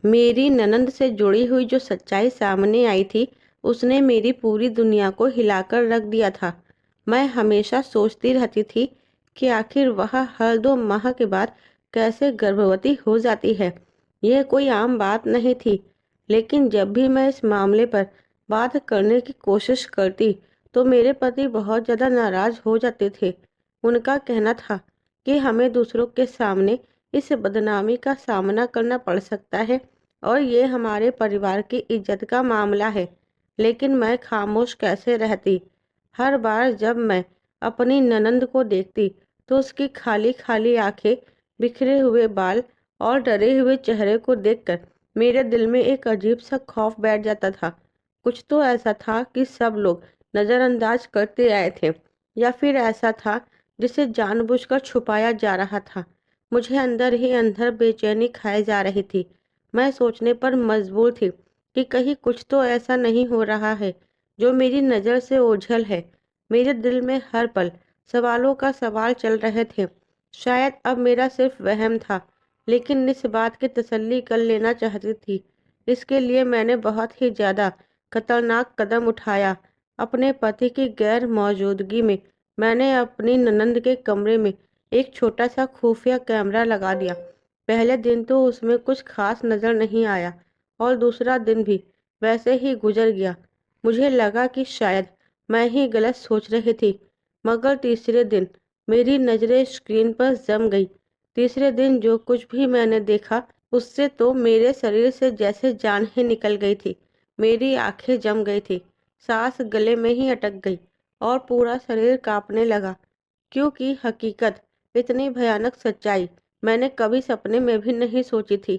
मेरी ननद से जुड़ी हुई जो सच्चाई सामने आई थी, उसने मेरी पूरी दुनिया को हिलाकर रख दिया था। मैं हमेशा सोचती रहती थी कि आखिर वह हर 2 माह के बाद कैसे गर्भवती हो जाती है। यह कोई आम बात नहीं थी, लेकिन जब भी मैं इस मामले पर बात करने की कोशिश करती, तो मेरे पति बहुत ज़्यादा नाराज़ हो जाते थे। उनका कहना था कि हमें दूसरों के सामने इस बदनामी का सामना करना पड़ सकता है और ये हमारे परिवार की इज्जत का मामला है। लेकिन मैं खामोश कैसे रहती। हर बार जब मैं अपनी ननंद को देखती, तो उसकी खाली खाली आंखें, बिखरे हुए बाल और डरे हुए चेहरे को देखकर मेरे दिल में एक अजीब सा खौफ बैठ जाता था। कुछ तो ऐसा था कि सब लोग नज़रअंदाज करते आए थे, या फिर ऐसा था जिसे जानबूझकर छुपाया जा रहा था। मुझे अंदर ही अंदर बेचैनी खाए जा रही थी। मैं सोचने पर मजबूर थी कि कहीं कुछ तो ऐसा नहीं हो रहा है जो मेरी नज़र से ओझल है। मेरे दिल में हर पल सवालों का सवाल चल रहे थे। शायद अब मेरा सिर्फ वहम था, लेकिन इस बात की तसल्ली कर लेना चाहती थी। इसके लिए मैंने बहुत ही ज़्यादा खतरनाक कदम उठाया। अपने पति की गैर मौजूदगी में मैंने अपनी ननंद के कमरे में एक छोटा सा खुफिया कैमरा लगा दिया। पहले दिन तो उसमें कुछ खास नज़र नहीं आया और दूसरा दिन भी वैसे ही गुजर गया। मुझे लगा कि शायद मैं ही गलत सोच रही थी, मगर तीसरे दिन मेरी नज़रें स्क्रीन पर जम गई। तीसरे दिन जो कुछ भी मैंने देखा, उससे तो मेरे शरीर से जैसे जान ही निकल गई थी। मेरी आंखें जम गई थी, सांस गले में ही अटक गई और पूरा शरीर कांपने लगा, क्योंकि हकीकत, इतनी भयानक सच्चाई मैंने कभी सपने में भी नहीं सोची थी।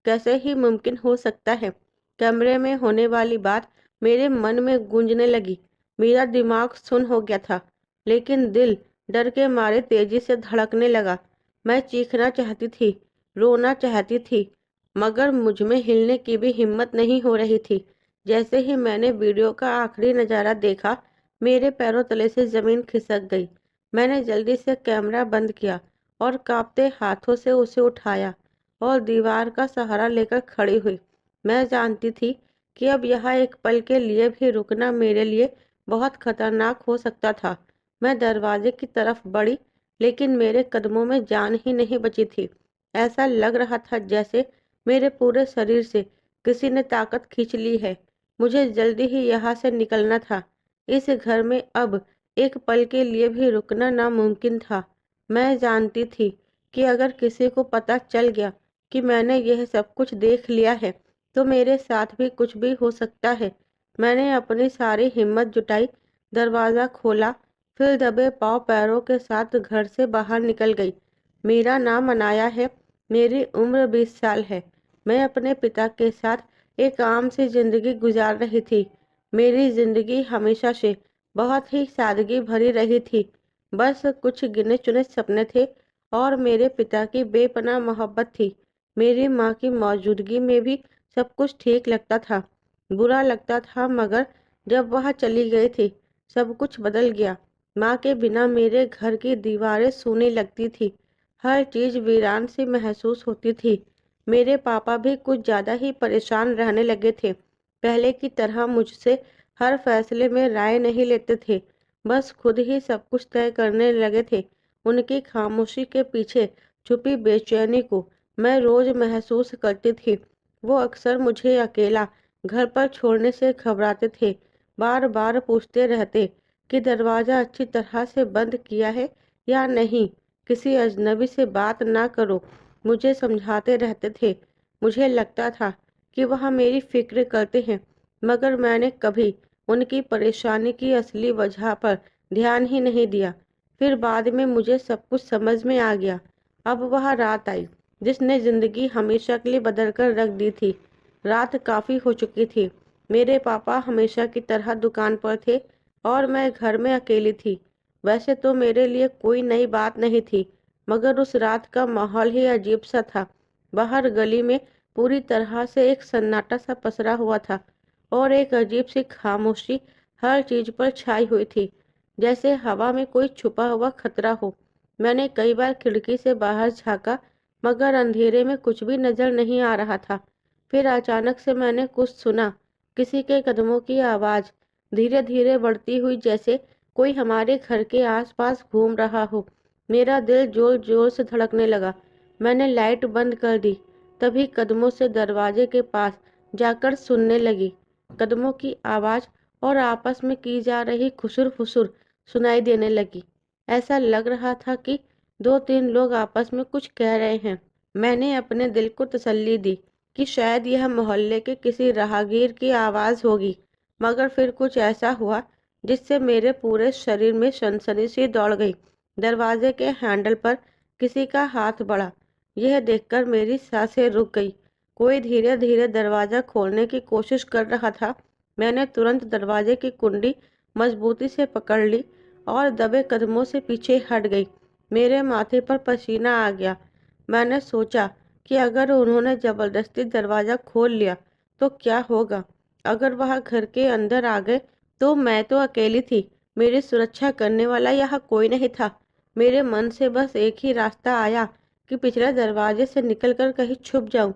कैसे ही मुमकिन हो सकता है। कमरे में होने वाली बात मेरे मन में गूंजने लगी। मेरा दिमाग सुन्न हो गया था, लेकिन दिल डर के मारे तेजी से धड़कने लगा। मैं चीखना चाहती थी, रोना चाहती थी, मगर मुझ में हिलने की भी हिम्मत नहीं हो रही थी। जैसे ही मैंने वीडियो का आखिरी नज़ारा देखा, मेरे पैरों तले से ज़मीन खिसक गई। मैंने जल्दी से कैमरा बंद किया और कांपते हाथों से उसे उठाया और दीवार का सहारा लेकर खड़ी हुई। मैं जानती थी कि अब यहाँ एक पल के लिए भी रुकना मेरे लिए बहुत खतरनाक हो सकता था। मैं दरवाजे की तरफ बढ़ी, लेकिन मेरे कदमों में जान ही नहीं बची थी। ऐसा लग रहा था जैसे मेरे पूरे शरीर से किसी ने ताकत खींच ली है। मुझे जल्दी ही यहाँ से निकलना था। इस घर में अब एक पल के लिए भी रुकना नामुमकिन था। मैं जानती थी कि अगर किसी को पता चल गया कि मैंने यह सब कुछ देख लिया है, तो मेरे साथ भी कुछ भी हो सकता है। मैंने अपनी सारी हिम्मत जुटाई, दरवाज़ा खोला, फिर दबे पाँव पैरों के साथ घर से बाहर निकल गई। मेरा नाम अनाया है, मेरी उम्र 20 साल है। मैं अपने पिता के साथ एक आम सी जिंदगी गुजार रही थी। मेरी जिंदगी हमेशा से बहुत ही सादगी भरी रही थी। बस कुछ गिने चुने सपने थे और मेरे पिता की बेपनाह मोहब्बत थी। मेरी माँ की मौजूदगी में भी सब कुछ ठीक लगता था। बुरा लगता था, मगर जब वह चली गई थी, सब कुछ बदल गया। माँ के बिना मेरे घर की दीवारें सूनी लगती थी। हर चीज़ वीरान सी महसूस होती थी। मेरे पापा भी कुछ ज़्यादा ही परेशान रहने लगे थे। पहले की तरह मुझसे हर फैसले में राय नहीं लेते थे, बस खुद ही सब कुछ तय करने लगे थे। उनकी खामोशी के पीछे छुपी बेचैनी को मैं रोज महसूस करती थी। वो अक्सर मुझे अकेला घर पर छोड़ने से घबराते थे। बार बार पूछते रहते कि दरवाज़ा अच्छी तरह से बंद किया है या नहीं, किसी अजनबी से बात ना करो। मुझे समझाते रहते थे। मुझे लगता था कि वह मेरी फिक्र करते हैं, मगर मैंने कभी उनकी परेशानी की असली वजह पर ध्यान ही नहीं दिया। फिर बाद में मुझे सब कुछ समझ में आ गया। अब वह रात आई जिसने ज़िंदगी हमेशा के लिए बदल कर रख दी थी। रात काफ़ी हो चुकी थी। मेरे पापा हमेशा की तरह दुकान पर थे और मैं घर में अकेली थी। वैसे तो मेरे लिए कोई नई बात नहीं थी, मगर उस रात का माहौल ही अजीब सा था। बाहर गली में पूरी तरह से एक सन्नाटा सा पसरा हुआ था और एक अजीब सी खामोशी हर चीज पर छाई हुई थी, जैसे हवा में कोई छुपा हुआ खतरा हो। मैंने कई बार खिड़की से बाहर झांका, मगर अंधेरे में कुछ भी नजर नहीं आ रहा था। फिर अचानक से मैंने कुछ सुना, किसी के कदमों की आवाज़, धीरे धीरे बढ़ती हुई, जैसे कोई हमारे घर के आसपास घूम रहा हो। मेरा दिल जोर जोर से धड़कने लगा। मैंने लाइट बंद कर दी। तभी कदमों से दरवाजे के पास जाकर सुनने लगी। कदमों की आवाज़ और आपस में की जा रही खुसुर फुसुर सुनाई देने लगी। ऐसा लग रहा था कि दो तीन लोग आपस में कुछ कह रहे हैं। मैंने अपने दिल को तसल्ली दी कि शायद यह मोहल्ले के किसी राहगीर की आवाज़ होगी, मगर फिर कुछ ऐसा हुआ जिससे मेरे पूरे शरीर में सनसनी सी दौड़ गई। दरवाजे के हैंडल पर किसी का हाथ बढ़ा। यह देखकर मेरी सांसें रुक गई। कोई धीरे धीरे दरवाज़ा खोलने की कोशिश कर रहा था। मैंने तुरंत दरवाजे की कुंडी मजबूती से पकड़ ली और दबे कदमों से पीछे हट गई। मेरे माथे पर पसीना आ गया। मैंने सोचा कि अगर उन्होंने ज़बरदस्ती दरवाज़ा खोल लिया तो क्या होगा। अगर वह घर के अंदर आ गए तो मैं तो अकेली थी। मेरी सुरक्षा करने वाला यहाँ कोई नहीं था। मेरे मन से बस एक ही रास्ता आया कि पिछले दरवाजे से निकलकर कहीं छुप जाऊं।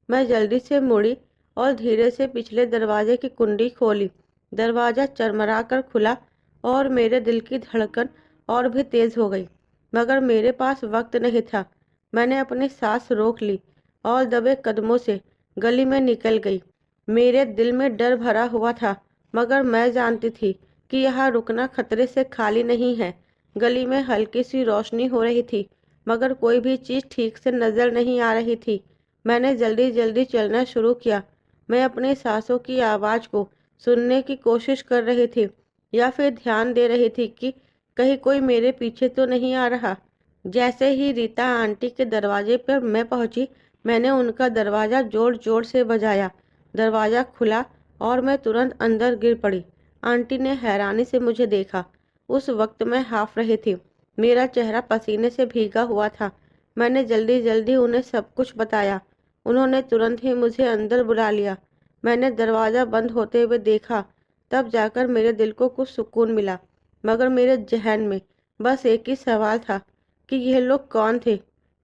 मैं जल्दी से मुड़ी और धीरे से पिछले दरवाजे की कुंडी खोली। दरवाज़ा चरमरा कर खुला और मेरे दिल की धड़कन और भी तेज़ हो गई। मगर मेरे पास वक्त नहीं था। मैंने अपनी सांस रोक ली और दबे कदमों से गली में निकल गई। मेरे दिल में डर भरा हुआ था, मगर मैं जानती थी कि यहाँ रुकना खतरे से खाली नहीं है। गली में हल्की सी रोशनी हो रही थी, मगर कोई भी चीज़ ठीक से नज़र नहीं आ रही थी। मैंने जल्दी जल्दी चलना शुरू किया। मैं अपनी सांसों की आवाज़ को सुनने की कोशिश कर रही थी, या फिर ध्यान दे रही थी कि कहीं कोई मेरे पीछे तो नहीं आ रहा। जैसे ही रीता आंटी के दरवाजे पर मैं पहुंची, मैंने उनका दरवाज़ा जोर जोर से बजाया। दरवाज़ा खुला और मैं तुरंत अंदर गिर पड़ी। आंटी ने हैरानी से मुझे देखा। उस वक्त मैं हाफ रही थी। मेरा चेहरा पसीने से भीगा हुआ था। मैंने जल्दी जल्दी उन्हें सब कुछ बताया। उन्होंने तुरंत ही मुझे अंदर बुला लिया। मैंने दरवाज़ा बंद होते हुए देखा, तब जाकर मेरे दिल को कुछ सुकून मिला। मगर मेरे जहन में बस एक ही सवाल था कि यह लोग कौन थे?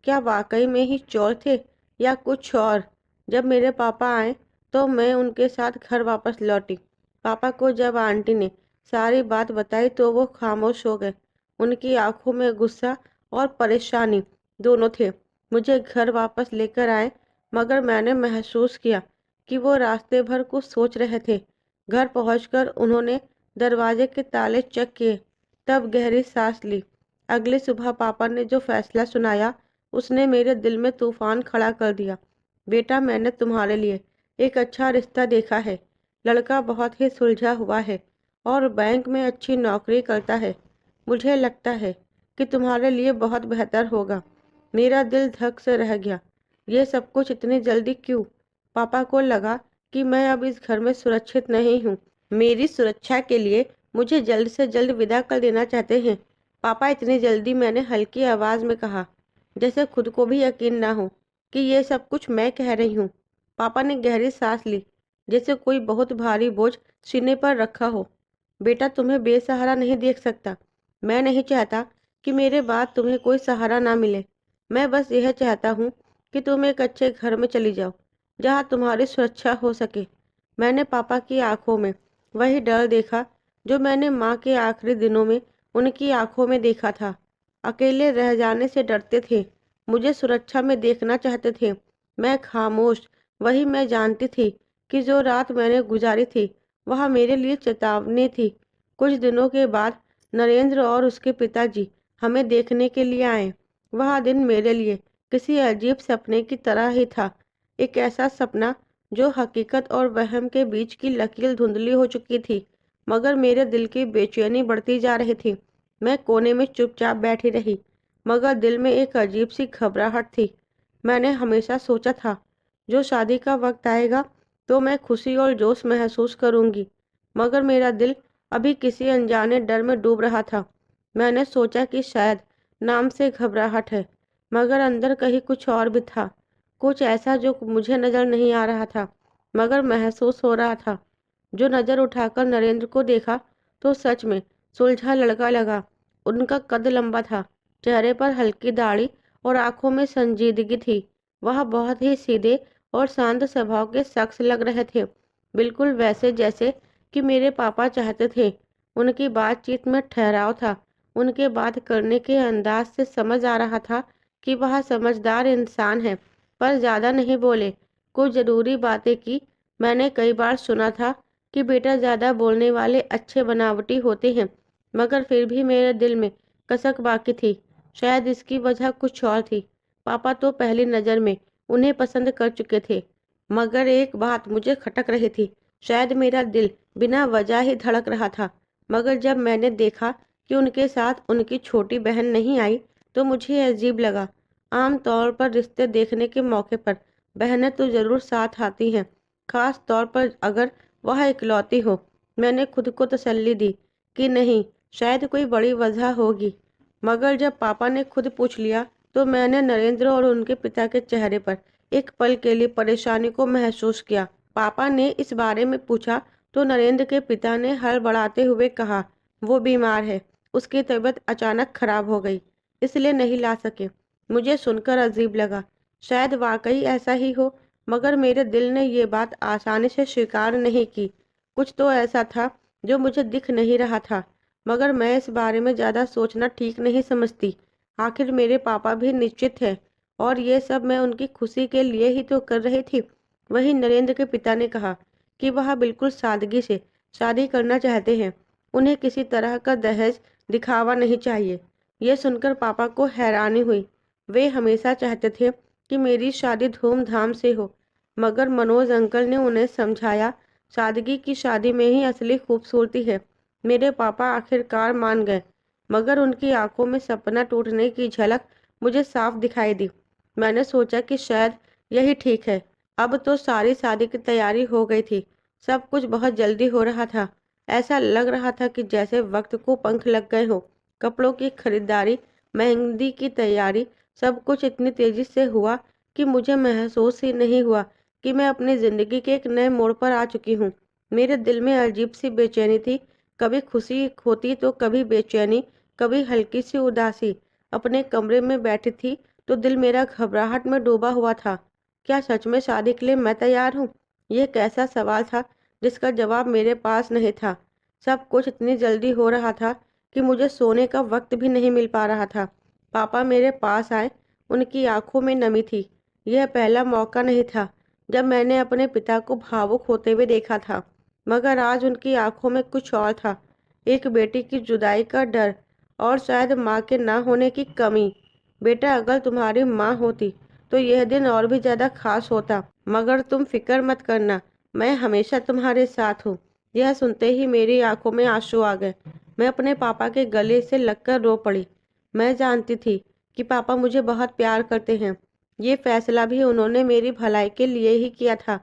क्या वाकई में ही चोर थे या कुछ और? जब मेरे पापा आए तो मैं उनके साथ घर वापस लौटी। पापा को जब आंटी ने सारी बात बताई तो वो खामोश हो गए। उनकी आंखों में गुस्सा और परेशानी दोनों थे। मुझे घर वापस लेकर आए, मगर मैंने महसूस किया कि वो रास्ते भर कुछ सोच रहे थे। घर पहुंचकर उन्होंने दरवाजे के ताले चेक किए, तब गहरी सांस ली। अगली सुबह पापा ने जो फैसला सुनाया, उसने मेरे दिल में तूफान खड़ा कर दिया। बेटा, मैंने तुम्हारे लिए एक अच्छा रिश्ता देखा है। लड़का बहुत ही सुलझा हुआ है और बैंक में अच्छी नौकरी करता है। मुझे लगता है कि तुम्हारे लिए बहुत बेहतर होगा। मेरा दिल धक से रह गया। ये सब कुछ इतनी जल्दी क्यों? पापा को लगा कि मैं अब इस घर में सुरक्षित नहीं हूँ। मेरी सुरक्षा के लिए मुझे जल्द से जल्द विदा कर देना चाहते हैं। पापा, इतनी जल्दी? मैंने हल्की आवाज़ में कहा, जैसे खुद को भी यकीन ना हो कि ये सब कुछ मैं कह रही हूँ। पापा ने गहरी सांस ली, जैसे कोई बहुत भारी बोझ सीने पर रखा हो। बेटा, तुम्हें बेसहारा नहीं देख सकता। मैं नहीं चाहता कि मेरे बाद तुम्हें कोई सहारा ना मिले। मैं बस यह चाहता हूँ कि तुम एक अच्छे घर में चली जाओ, जहाँ तुम्हारी सुरक्षा हो सके। मैंने पापा की आंखों में वही डर देखा जो मैंने माँ के आखिरी दिनों में उनकी आंखों में देखा था। अकेले रह जाने से डरते थे, मुझे सुरक्षा में देखना चाहते थे। मैं खामोश। वही मैं जानती थी कि जो रात मैंने गुजारी थी वह मेरे लिए चेतावनी थी। कुछ दिनों के बाद नरेंद्र और उसके पिताजी हमें देखने के लिए आए। वह दिन मेरे लिए किसी अजीब सपने की तरह ही था। एक ऐसा सपना जो हकीकत और वहम के बीच की लकीर धुंधली हो चुकी थी। मगर मेरे दिल की बेचैनी बढ़ती जा रही थी। मैं कोने में चुपचाप बैठी रही, मगर दिल में एक अजीब सी घबराहट थी। मैंने हमेशा सोचा था, जो शादी का वक्त आएगा तो मैं खुशी और जोश महसूस करूंगी, मगर मेरा दिल अभी किसी अनजाने डर में डूब रहा था। मैंने सोचा कि शायद नाम से घबराहट है, मगर अंदर कहीं कुछ और भी था, कुछ ऐसा जो मुझे नजर नहीं आ रहा था, मगर महसूस हो रहा था। जो नज़र उठाकर नरेंद्र को देखा तो सच में सुलझा लड़का लगा। उनका कद लंबा था, चेहरे पर हल्की दाढ़ी और आंखों में संजीदगी थी। वह बहुत ही सीधे और शांत स्वभाव के शख्स लग रहे थे, बिल्कुल वैसे जैसे कि मेरे पापा चाहते थे। उनकी बातचीत में ठहराव था। उनके बात करने के अंदाज से समझ आ रहा था कि वह समझदार इंसान है, पर ज़्यादा नहीं बोले। कुछ ज़रूरी बातें की। मैंने कई बार सुना था कि बेटा ज़्यादा बोलने वाले अच्छे बनावटी होते हैं, मगर फिर भी मेरे दिल में कसक बाकी थी। शायद इसकी वजह कुछ और थी। पापा तो पहली नज़र में उन्हें पसंद कर चुके थे, मगर एक बात मुझे खटक रही थी। शायद मेरा दिल बिना वजह ही धड़क रहा था। मगर जब मैंने देखा कि उनके साथ उनकी छोटी बहन नहीं आई, तो मुझे अजीब लगा। आम तौर पर रिश्ते देखने के मौके पर बहनें तो ज़रूर साथ आती हैं, खास तौर पर अगर वह इकलौती हो। मैंने खुद को तसल्ली दी कि नहीं, शायद कोई बड़ी वजह होगी। मगर जब पापा ने खुद पूछ लिया, तो मैंने नरेंद्र और उनके पिता के चेहरे पर एक पल के लिए परेशानी को महसूस किया। पापा ने इस बारे में पूछा तो नरेंद्र के पिता ने हड़बड़ाते हुए कहा, वो बीमार है, उसकी तबीयत अचानक खराब हो गई, इसलिए नहीं ला सके। मुझे सुनकर अजीब लगा। शायद वाकई ऐसा ही हो, मगर मेरे दिल ने ये बात आसानी से स्वीकार नहीं की। कुछ तो ऐसा था जो मुझे दिख नहीं रहा था, मगर मैं इस बारे में ज़्यादा सोचना ठीक नहीं समझती। आखिर मेरे पापा भी निश्चित है, और ये सब मैं उनकी खुशी के लिए ही तो कर रही थी। वहीं नरेंद्र के पिता ने कहा कि वह बिल्कुल सादगी से शादी करना चाहते हैं। उन्हें किसी तरह का दहेज दिखावा नहीं चाहिए। यह सुनकर पापा को हैरानी हुई। वे हमेशा चाहते थे कि मेरी शादी धूमधाम से हो, मगर मनोज अंकल ने उन्हें समझाया, सादगी की शादी में ही असली खूबसूरती है। मेरे पापा आखिरकार मान गए, मगर उनकी आंखों में सपना टूटने की झलक मुझे साफ दिखाई दी। मैंने सोचा कि शायद यही ठीक है। अब तो सारी शादी की तैयारी हो गई थी। सब कुछ बहुत जल्दी हो रहा था। ऐसा लग रहा था कि जैसे वक्त को पंख लग गए हों। कपड़ों की खरीदारी, मेहंदी की तैयारी, सब कुछ इतनी तेजी से हुआ कि मुझे महसूस ही नहीं हुआ कि मैं अपनी ज़िंदगी के एक नए मोड़ पर आ चुकी हूँ। मेरे दिल में अजीब सी बेचैनी थी, कभी खुशी होती तो कभी बेचैनी, कभी हल्की सी उदासी। अपने कमरे में बैठी थी तो दिल मेरा घबराहट में डूबा हुआ था। क्या सच में शादी के लिए मैं तैयार हूँ? यह कैसा सवाल था जिसका जवाब मेरे पास नहीं था। सब कुछ इतनी जल्दी हो रहा था कि मुझे सोने का वक्त भी नहीं मिल पा रहा था। पापा मेरे पास आए। उनकी आंखों में नमी थी। यह पहला मौका नहीं था जब मैंने अपने पिता को भावुक होते हुए देखा था, मगर आज उनकी आंखों में कुछ और था। एक बेटी की जुदाई का डर, और शायद माँ के ना होने की कमी। बेटा, अगर तुम्हारी माँ होती तो यह दिन और भी ज़्यादा खास होता, मगर तुम फिक्र मत करना, मैं हमेशा तुम्हारे साथ हूँ। यह सुनते ही मेरी आंखों में आंसू आ गए। मैं अपने पापा के गले से लगकर रो पड़ी। मैं जानती थी कि पापा मुझे बहुत प्यार करते हैं। ये फैसला भी उन्होंने मेरी भलाई के लिए ही किया था,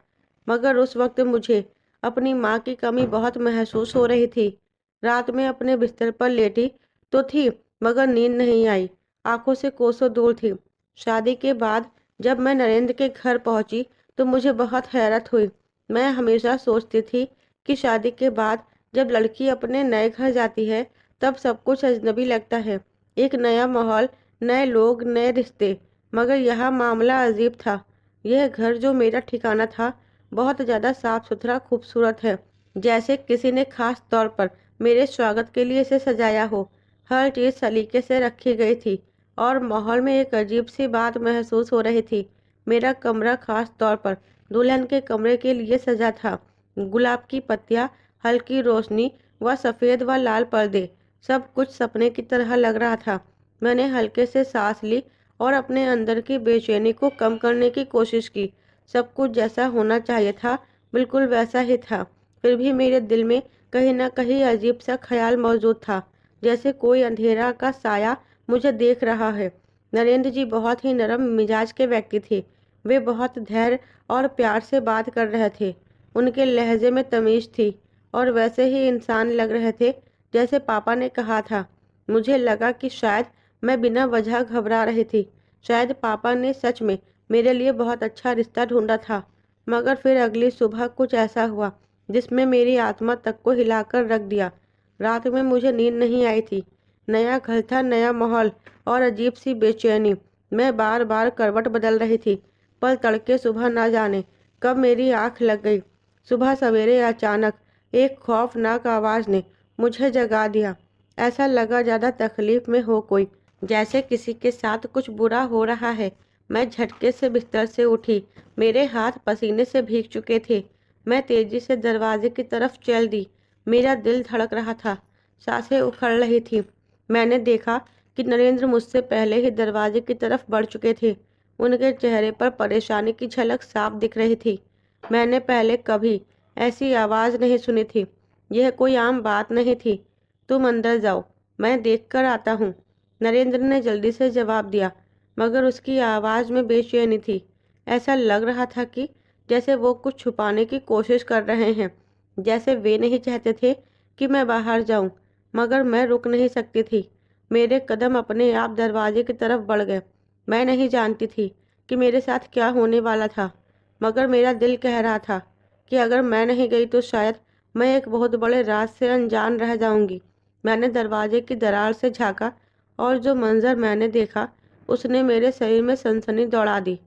मगर उस वक्त मुझे अपनी माँ की कमी बहुत महसूस हो रही थी। रात में अपने बिस्तर पर लेटी तो थी, मगर नींद नहीं आई। आंखों से कोसों दूर थी। शादी के बाद जब मैं नरेंद्र के घर पहुंची तो मुझे बहुत हैरत हुई। मैं हमेशा सोचती थी कि शादी के बाद जब लड़की अपने नए घर जाती है, तब सब कुछ अजनबी लगता है। एक नया माहौल, नए लोग, नए रिश्ते। मगर यह मामला अजीब था। यह घर जो मेरा ठिकाना था, बहुत ज़्यादा साफ सुथरा, खूबसूरत है, जैसे किसी ने खास तौर पर मेरे स्वागत के लिए इसे सजाया हो। हर चीज़ सलीके से रखी गई थी, और माहौल में एक अजीब सी बात महसूस हो रही थी। मेरा कमरा खास तौर पर दुल्हन के कमरे के लिए सजा था। गुलाब की पत्तियाँ, हल्की रोशनी व सफ़ेद व लाल पर्दे, सब कुछ सपने की तरह लग रहा था। मैंने हल्के से सांस ली और अपने अंदर की बेचैनी को कम करने की कोशिश की। सब कुछ जैसा होना चाहिए था, बिल्कुल वैसा ही था। फिर भी मेरे दिल में कहीं न कहीं अजीब सा ख्याल मौजूद था, जैसे कोई अंधेरा का साया मुझे देख रहा है। नरेंद्र जी बहुत ही नरम मिजाज के व्यक्ति थे। वे बहुत धैर्य और प्यार से बात कर रहे थे। उनके लहजे में तमीज़ थी, और वैसे ही इंसान लग रहे थे जैसे पापा ने कहा था। मुझे लगा कि शायद मैं बिना वजह घबरा रही थी। शायद पापा ने सच में मेरे लिए बहुत अच्छा रिश्ता ढूंढा था। मगर फिर अगली सुबह कुछ ऐसा हुआ जिसमें मेरी आत्मा तक को हिलाकर रख दिया। रात में मुझे नींद नहीं आई थी। नया घर था, नया माहौल, और अजीब सी बेचैनी। मैं बार बार करवट बदल रही थी, पर तड़के सुबह ना जाने कब मेरी आंख लग गई। सुबह सवेरे अचानक एक खौफनाक आवाज़ ने मुझे जगा दिया। ऐसा लगा ज़्यादा तकलीफ में हो कोई, जैसे किसी के साथ कुछ बुरा हो रहा है। मैं झटके से बिस्तर से उठी। मेरे हाथ पसीने से भीग चुके थे। मैं तेजी से दरवाजे की तरफ चल दी। मेरा दिल धड़क रहा था, सांसें उखड़ रही थी। मैंने देखा कि नरेंद्र मुझसे पहले ही दरवाजे की तरफ बढ़ चुके थे। उनके चेहरे पर परेशानी की झलक साफ दिख रही थी। मैंने पहले कभी ऐसी आवाज़ नहीं सुनी थी। यह कोई आम बात नहीं थी। तुम अंदर जाओ, मैं देख कर आता हूँ, नरेंद्र ने जल्दी से जवाब दिया, मगर उसकी आवाज़ में बेचैनी थी। ऐसा लग रहा था कि जैसे वो कुछ छुपाने की कोशिश कर रहे हैं, जैसे वे नहीं चाहते थे कि मैं बाहर जाऊं, मगर मैं रुक नहीं सकती थी। मेरे कदम अपने आप दरवाजे की तरफ बढ़ गए। मैं नहीं जानती थी कि मेरे साथ क्या होने वाला था, मगर मेरा दिल कह रहा था कि अगर मैं नहीं गई तो शायद मैं एक बहुत बड़े राज से अनजान रह जाऊंगी। मैंने दरवाजे की दरार से झांका और जो मंजर मैंने देखा उसने मेरे शरीर में सनसनी दौड़ा दी।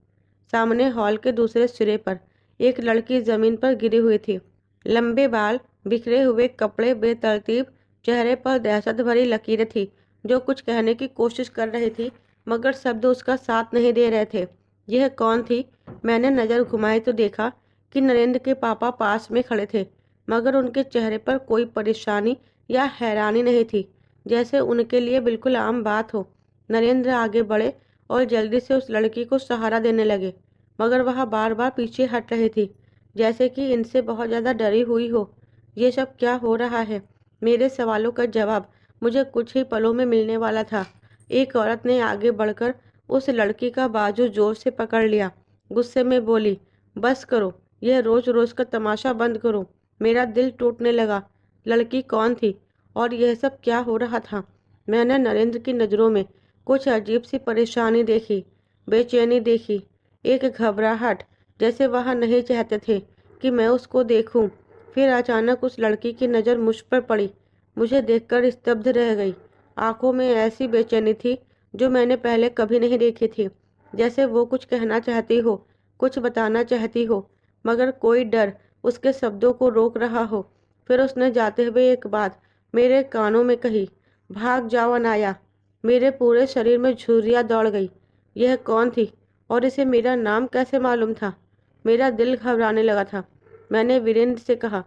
सामने हॉल के दूसरे सिरे पर एक लड़की जमीन पर गिरी हुई थी। लंबे बाल, बिखरे हुए कपड़े, बेतरतीब चेहरे पर दहशत भरी लकीरें थी, जो कुछ कहने की कोशिश कर रही थी, मगर शब्द उसका साथ नहीं दे रहे थे। यह कौन थी? मैंने नज़र घुमाई तो देखा कि नरेंद्र के पापा पास में खड़े थे, मगर उनके चेहरे पर कोई परेशानी या हैरानी नहीं थी, जैसे उनके लिए बिल्कुल आम बात हो। नरेंद्र आगे बढ़े और जल्दी से उस लड़की को सहारा देने लगे, मगर वह बार बार पीछे हट रही थी, जैसे कि इनसे बहुत ज़्यादा डरी हुई हो। ये सब क्या हो रहा है? मेरे सवालों का जवाब मुझे कुछ ही पलों में मिलने वाला था। एक औरत ने आगे बढ़कर उस लड़की का बाजू जोर से पकड़ लिया। गुस्से में बोली, बस करो, यह रोज रोज का तमाशा बंद करो। मेरा दिल टूटने लगा। लड़की कौन थी और यह सब क्या हो रहा था? मैंने नरेंद्र की नज़रों में कुछ अजीब सी परेशानी देखी, बेचैनी देखी, एक घबराहट, जैसे वह नहीं चाहते थे कि मैं उसको देखूं। फिर अचानक उस लड़की की नज़र मुझ पर पड़ी। मुझे देखकर स्तब्ध रह गई। आंखों में ऐसी बेचैनी थी जो मैंने पहले कभी नहीं देखी थी, जैसे वो कुछ कहना चाहती हो, कुछ बताना चाहती हो, मगर कोई डर उसके शब्दों को रोक रहा हो। फिर उसने जाते हुए एक बात मेरे कानों में कही, भाग जाओ अनाया। मेरे पूरे शरीर में झुर्रियाँ दौड़ गई। यह कौन थी और इसे मेरा नाम कैसे मालूम था? मेरा दिल घबराने लगा था। मैंने वीरेंद्र से कहा।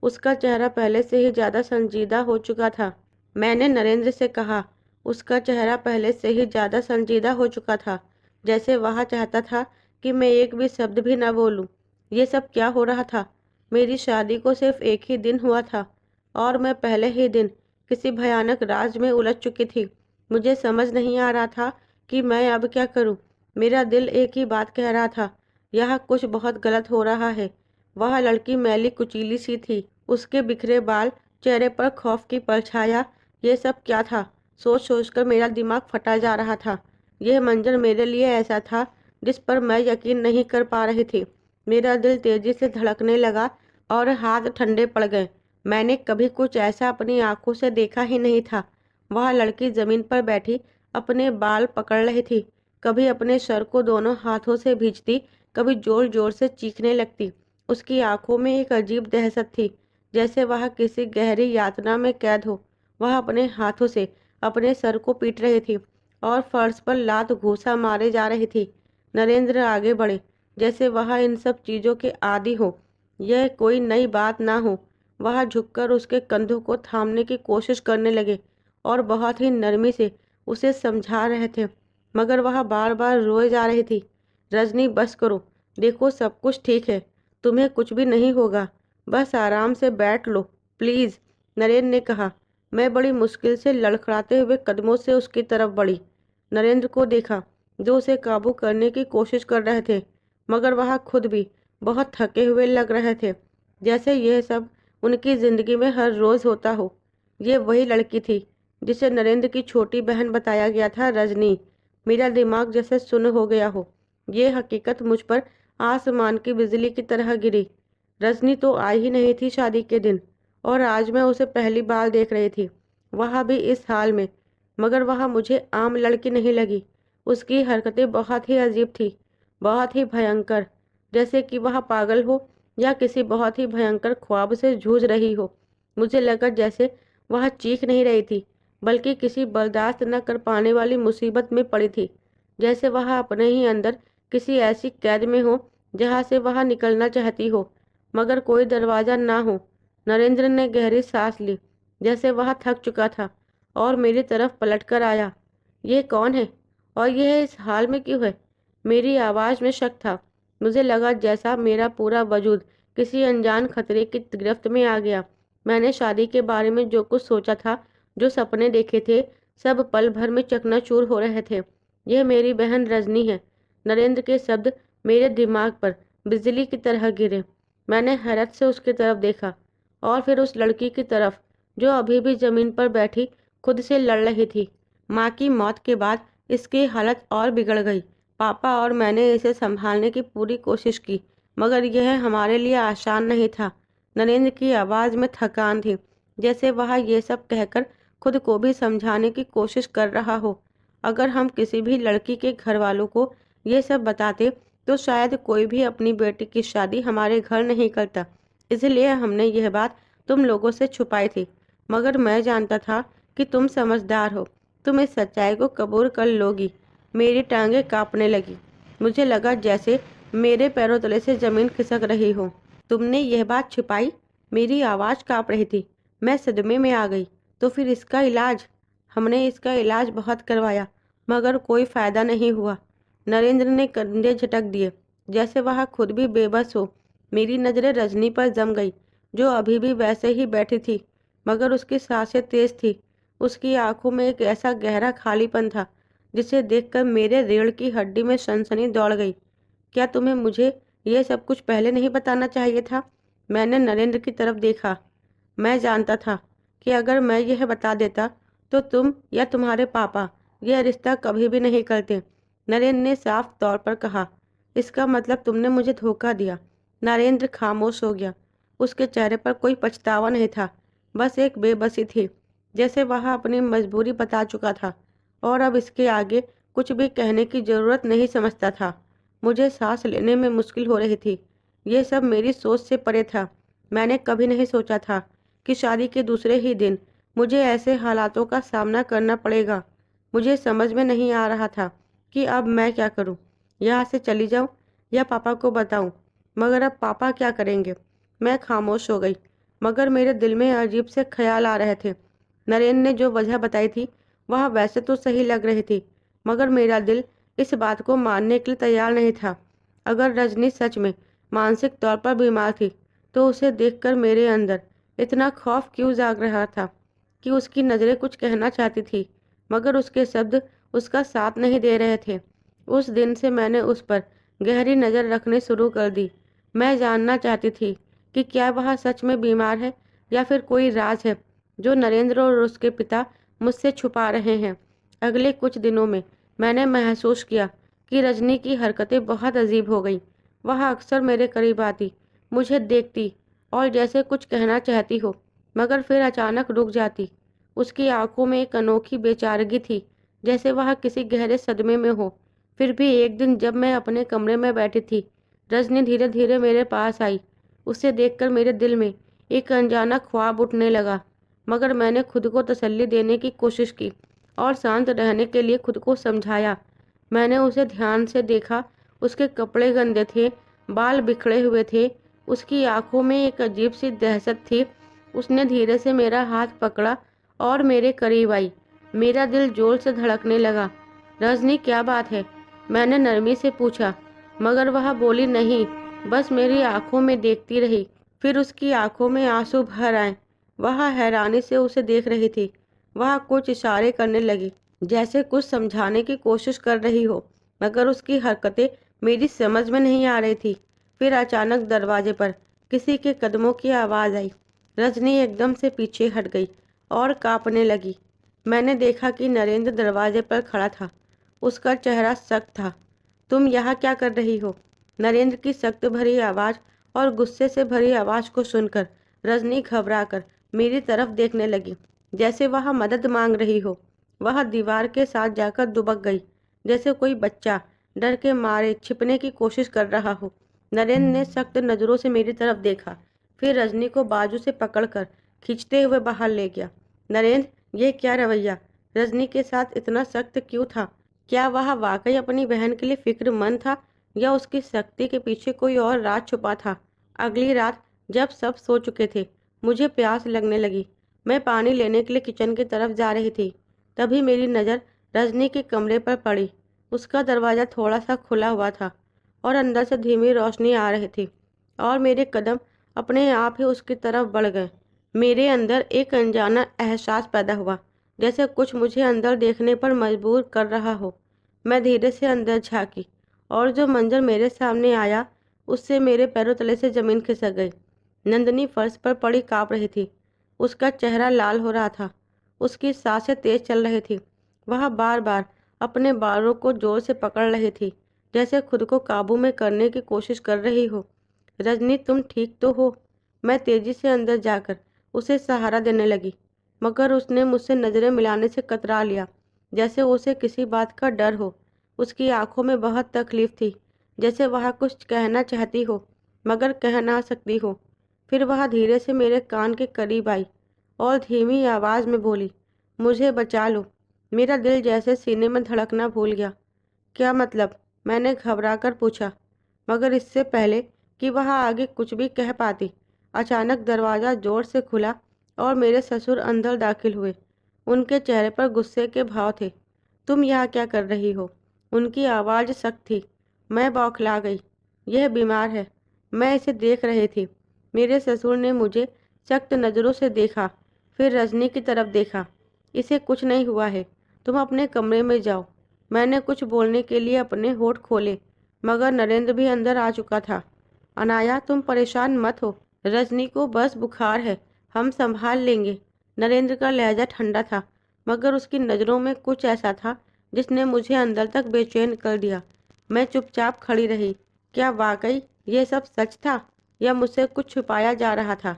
उसका चेहरा पहले से ही ज़्यादा संजीदा हो चुका था। मैंने नरेंद्र से कहा। उसका चेहरा पहले से ही ज़्यादा संजीदा हो चुका था, जैसे वह चाहता था कि मैं एक भी शब्द भी न बोलूं। ये सब क्या हो रहा था? मेरी शादी को सिर्फ एक ही दिन हुआ था और मैं पहले ही दिन किसी भयानक राज में उलझ चुकी थी। मुझे समझ नहीं आ रहा था कि मैं अब क्या करूं। मेरा दिल एक ही बात कह रहा था, यह कुछ बहुत गलत हो रहा है। वह लड़की मैली कुचीली सी थी, उसके बिखरे बाल, चेहरे पर खौफ की परछाया, ये सब क्या था? सोच सोच कर मेरा दिमाग फटा जा रहा था। यह मंजर मेरे लिए ऐसा था जिस पर मैं यकीन नहीं कर पा रही थी। मेरा दिल तेजी से धड़कने लगा और हाथ ठंडे पड़ गए। मैंने कभी कुछ ऐसा अपनी आंखों से देखा ही नहीं था। वह लड़की जमीन पर बैठी अपने बाल पकड़ रही थी, कभी अपने सर को दोनों हाथों से भींचती, कभी जोर जोर से चीखने लगती। उसकी आंखों में एक अजीब दहशत थी, जैसे वह किसी गहरी यातना में कैद हो। वह अपने हाथों से अपने सर को पीट रही थी और फर्श पर लात घूंसा मारे जा रही थी। नरेंद्र आगे बढ़े, जैसे वह इन सब चीज़ों के आदी हो, यह कोई नई बात ना हो। वह झुककर उसके कंधों को थामने की कोशिश करने लगे और बहुत ही नरमी से उसे समझा रहे थे, मगर वह बार बार रोए जा रही थी। रजनी, बस करो, देखो सब कुछ ठीक है, तुम्हें कुछ भी नहीं होगा, बस आराम से बैठ लो प्लीज़, नरेंद्र ने कहा। मैं बड़ी मुश्किल से लड़खड़ाते हुए कदमों से उसकी तरफ बढ़ी। नरेंद्र को देखा, जो उसे काबू करने की कोशिश कर रहे थे, मगर वह खुद भी बहुत थके हुए लग रहे थे, जैसे यह सब उनकी ज़िंदगी में हर रोज़ होता हो। ये वही लड़की थी जिसे नरेंद्र की छोटी बहन बताया गया था, रजनी। मेरा दिमाग जैसे सुन्न हो गया हो। ये हकीकत मुझ पर आसमान की बिजली की तरह गिरी। रजनी तो आई ही नहीं थी शादी के दिन, और आज मैं उसे पहली बार देख रही थी, वह भी इस हाल में। मगर वह मुझे आम लड़की नहीं लगी। उसकी हरकतें बहुत ही अजीब थी। बहुत ही भयंकर, जैसे कि वह पागल हो या किसी बहुत ही भयंकर ख्वाब से जूझ रही हो। मुझे लगा जैसे वह चीख नहीं रही थी, बल्कि किसी बर्दाश्त न कर पाने वाली मुसीबत में पड़ी थी। जैसे वह अपने ही अंदर किसी ऐसी कैद में हो जहाँ से वह निकलना चाहती हो, मगर कोई दरवाज़ा ना हो। नरेंद्र ने गहरी सांस ली, जैसे वह थक चुका था, और मेरी तरफ पलट कर आया। ये कौन है और यह इस हाल में क्यों है? मेरी आवाज़ में शक था। मुझे लगा जैसा मेरा पूरा वजूद किसी अनजान खतरे की गिरफ्त में आ गया। मैंने शादी के बारे में जो कुछ सोचा था, जो सपने देखे थे, सब पल भर में चकनाचूर हो रहे थे। यह मेरी बहन रजनी है। नरेंद्र के शब्द मेरे दिमाग पर बिजली की तरह गिरे। मैंने हैरत से उसकी तरफ देखा, और फिर उस लड़की की तरफ जो अभी भी जमीन पर बैठी खुद से लड़ रही थी। माँ की मौत के बाद इसकी हालत और बिगड़ गई। पापा और मैंने इसे संभालने की पूरी कोशिश की, मगर यह हमारे लिए आसान नहीं था। नरेंद्र की आवाज़ में थकान थी, जैसे वह ये सब कहकर खुद को भी समझाने की कोशिश कर रहा हो। अगर हम किसी भी लड़की के घर वालों को ये सब बताते तो शायद कोई भी अपनी बेटी की शादी हमारे घर नहीं करता। इसलिए हमने यह बात तुम लोगों से छुपाई थी, मगर मैं जानता था कि तुम समझदार हो, तुम इस सच्चाई को कबूल कर लोगी। मेरी टांगें कांपने लगी। मुझे लगा जैसे मेरे पैरों तले से जमीन खिसक रही हो। तुमने यह बात छिपाई? मेरी आवाज़ कांप रही थी। मैं सदमे में आ गई। तो फिर इसका इलाज? हमने इसका इलाज बहुत करवाया, मगर कोई फ़ायदा नहीं हुआ। नरेंद्र ने कंधे झटक दिए, जैसे वह खुद भी बेबस हो। मेरी नज़रें रजनी पर जम गई, जो अभी भी वैसे ही बैठी थी, मगर उसकी सांसें तेज थी। उसकी आंखों में एक ऐसा गहरा खालीपन था जिसे देखकर मेरे रीढ़ की हड्डी में सनसनी दौड़ गई। क्या तुम्हें मुझे ये सब कुछ पहले नहीं बताना चाहिए था? मैंने नरेंद्र की तरफ देखा। मैं जानता था कि अगर मैं यह बता देता तो तुम या तुम्हारे पापा यह रिश्ता कभी भी नहीं करते। नरेंद्र ने साफ तौर पर कहा। इसका मतलब तुमने मुझे धोखा दिया। नरेंद्र खामोश हो गया। उसके चेहरे पर कोई पछतावा नहीं था, बस एक बेबसी थी, जैसे वह अपनी मजबूरी बता चुका था और अब इसके आगे कुछ भी कहने की जरूरत नहीं समझता था। मुझे सांस लेने में मुश्किल हो रही थी। ये सब मेरी सोच से परे था। मैंने कभी नहीं सोचा था कि शादी के दूसरे ही दिन मुझे ऐसे हालातों का सामना करना पड़ेगा। मुझे समझ में नहीं आ रहा था कि अब मैं क्या करूं, यहाँ से चली जाऊं या पापा को बताऊं। मगर अब पापा क्या करेंगे? मैं खामोश हो गई, मगर मेरे दिल में अजीब से ख्याल आ रहे थे। नरेंद्र ने जो वजह बताई थी वह वैसे तो सही लग रही थी, मगर मेरा दिल इस बात को मानने के लिए तैयार नहीं था। अगर रजनी सच में मानसिक तौर पर बीमार थी, तो उसे देखकर मेरे अंदर इतना खौफ क्यों जाग रहा था कि उसकी नज़रें कुछ कहना चाहती थी, मगर उसके शब्द उसका साथ नहीं दे रहे थे। उस दिन से मैंने उस पर गहरी नज़र रखनी शुरू कर दी। मैं जानना चाहती थी कि क्या वह सच में बीमार है या फिर कोई राज है जो नरेंद्र और उसके पिता मुझसे छुपा रहे हैं। अगले कुछ दिनों में मैंने महसूस किया कि रजनी की हरकतें बहुत अजीब हो गईं। वह अक्सर मेरे करीब आती, मुझे देखती और जैसे कुछ कहना चाहती हो, मगर फिर अचानक रुक जाती। उसकी आंखों में एक अनोखी बेचारगी थी, जैसे वह किसी गहरे सदमे में हो। फिर भी एक दिन जब मैं अपने कमरे में बैठी थी, रजनी धीरे धीरे मेरे पास आई। उसे देखकर मेरे दिल में एक अनजाना ख्वाब उठने लगा, मगर मैंने खुद को तसल्ली देने की कोशिश की और शांत रहने के लिए खुद को समझाया। मैंने उसे ध्यान से देखा। उसके कपड़े गंदे थे, बाल बिखरे हुए थे, उसकी आंखों में एक अजीब सी दहशत थी। उसने धीरे से मेरा हाथ पकड़ा और मेरे करीब आई। मेरा दिल जोर से धड़कने लगा। रजनी, क्या बात है? मैंने नरमी से पूछा, मगर वह बोली नहीं, बस मेरी आंखों में देखती रही। फिर उसकी आंखों में आंसू भर आए। वह हैरानी से उसे देख रही थी। वह कुछ इशारे करने लगी, जैसे कुछ समझाने की कोशिश कर रही हो, मगर उसकी हरकतें मेरी समझ में नहीं आ रही थी। फिर अचानक दरवाजे पर किसी के कदमों की आवाज़ आई। रजनी एकदम से पीछे हट गई और कांपने लगी। मैंने देखा कि नरेंद्र दरवाजे पर खड़ा था। उसका चेहरा सख्त था। तुम यहाँ क्या कर रही हो? नरेंद्र की सख्त भरी आवाज़ और गुस्से से भरी आवाज़ को सुनकर रजनी घबराकर मेरी तरफ देखने लगी, जैसे वह मदद मांग रही हो। वह दीवार के साथ जाकर दुबक गई, जैसे कोई बच्चा डर के मारे छिपने की कोशिश कर रहा हूँ। नरेंद्र ने सख्त नज़रों से मेरी तरफ देखा, फिर रजनी को बाजू से पकड़कर खींचते हुए बाहर ले गया। नरेंद्र, ये क्या रवैया? रजनी के साथ इतना सख्त क्यों था? क्या वह वाकई अपनी बहन के लिए फिक्रमंद था या उसकी सख्ती के पीछे कोई और राज छुपा था? अगली रात जब सब सो चुके थे, मुझे प्यास लगने लगी। मैं पानी लेने के लिए किचन की तरफ जा रही थी, तभी मेरी नज़र रजनी के कमरे पर पड़ी। उसका दरवाज़ा थोड़ा सा खुला हुआ था और अंदर से धीमी रोशनी आ रही थी और मेरे कदम अपने आप ही उसकी तरफ बढ़ गए। मेरे अंदर एक अनजाना एहसास पैदा हुआ, जैसे कुछ मुझे अंदर देखने पर मजबूर कर रहा हो। मैं धीरे से अंदर झांकी और जो मंजर मेरे सामने आया उससे मेरे पैरों तले से ज़मीन खिसक गई। नंदिनी फर्श पर पड़ी काँप रही थी। उसका चेहरा लाल हो रहा था, उसकी सांसें तेज चल रही थी। वह बार बार अपने बालों को जोर से पकड़ रही थी, जैसे खुद को काबू में करने की कोशिश कर रही हो। रजनी, तुम ठीक तो हो? मैं तेजी से अंदर जाकर उसे सहारा देने लगी, मगर उसने मुझसे नज़रें मिलाने से कतरा लिया, जैसे उसे किसी बात का डर हो। उसकी आंखों में बहुत तकलीफ थी, जैसे वह कुछ कहना चाहती हो मगर कह ना सकती हो। फिर वह धीरे से मेरे कान के करीब आई और धीमी आवाज़ में बोली, मुझे बचा लो। मेरा दिल जैसे सीने में धड़कना भूल गया। क्या मतलब? मैंने घबराकर पूछा, मगर इससे पहले कि वह आगे कुछ भी कह पाती, अचानक दरवाज़ा जोर से खुला और मेरे ससुर अंदर दाखिल हुए। उनके चेहरे पर गुस्से के भाव थे। तुम यहाँ क्या कर रही हो? उनकी आवाज़ सख्त थी। मैं बौखला गई। यह बीमार है। मैं इसे देख रही थी। मेरे ससुर ने मुझे सख्त नज़रों से देखा, फिर रजनी की तरफ देखा। इसे कुछ नहीं हुआ है, तुम अपने कमरे में जाओ। मैंने कुछ बोलने के लिए अपने होठ खोले, मगर नरेंद्र भी अंदर आ चुका था। अनाया, तुम परेशान मत हो। रजनी को बस बुखार है, हम संभाल लेंगे। नरेंद्र का लहजा ठंडा था, मगर उसकी नज़रों में कुछ ऐसा था जिसने मुझे अंदर तक बेचैन कर दिया। मैं चुपचाप खड़ी रही। क्या वाकई ये सब सच था या मुझसे कुछ छुपाया जा रहा था?